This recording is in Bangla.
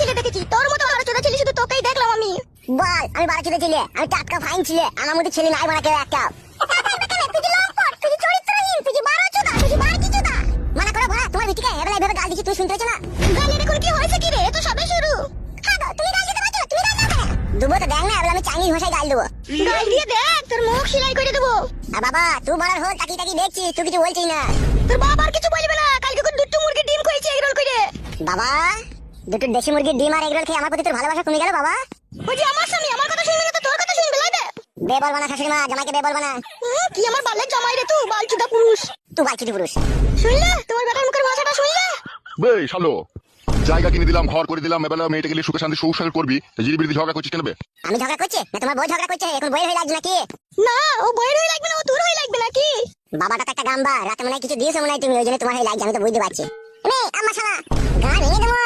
ছেলে দেখেছি, তোর মতো আরো চোদা ছেলে শুধু তোকেই দেখলাম আমি। বল আমি 12 ছেলে ছিলে, আমি টাটকা ফাইন ছিলে, আমার মধ্যে ছেলে নাই বানা কেউ একটা। তুই যে লম্পট, তুই যে চরিত্রহীন, তুই যে 12 চোদা, তুই যে 12 কি চোদা। মানা করো ভাড়া, তোমার বিটিকে এবেলা এভাবে গাল দিচ্ছি, তুমি শুনতে পাচ্ছ না? গালের এখন কি হয়েছে কি রে? এ তো সবে শুরু। হ্যাঁ গো, তুমি গাল দিতে পারছো, তুমি গাল দাও কেন? দেবো তো দেখ না, এবেলা আমি চাইনিজ ভাষায় গাল দেবো। গাল দিয়ে দেখ, তোর মুখ সেলাই করে দেবো। আর বাবা তুই বলার হল তাকি তাকি দেখছি, তুই কিছু বলছিস না। তোর বাবা আর কিছু বলবে না, কালকে কোন দুটো মুরগির ডিম খাইছে এগরোল করে। বাবা দুটো দেশি মুরগির ডিম আর এগরোল খেয়ে আমার প্রতি তোর ভালোবাসা কমে গেল বাবা। ওই যে আমার স্বামী আমার কথা শুনবে না তো তোর কথা শুনবে লাগে। বে বলবা না শাশুড়ি মা, জামাইকে বে বলবা না। কি আমার বালের জামাই রে তুই, বালচুদা পুরুষ। তুই বালচুদি পুরুষ। শুনলে তোমার বেটার মুখের ভাষাটা শুনলে? বে শালো, জায়গা কিনে দিলাম, ঘর করে দিলাম, এবেলা মেয়েটাকে নিয়ে সুখে শান্তি সংসার করবি, জিরি বিড়ি ঝগড়া করছিস কেন বে? আমি ঝগড়া করছি না তোমার বউ ঝগড়া করছে? এখন বইয়ের হয়ে লাগছে নাকি? না, ও বইয়ের হয়ে লাগবে না, ও তোর হয়ে লাগবে নাকি? বাবাটা তো একটা গাম্বা, রাতে মনে হয় কিছু দিয়েছো মনে হয় তুমি, ওই জন্য তোমার হয়ে লাগছে, আমি তো বুঝতে পারছি। নে আমার শালা গান ভেঙে দেবো।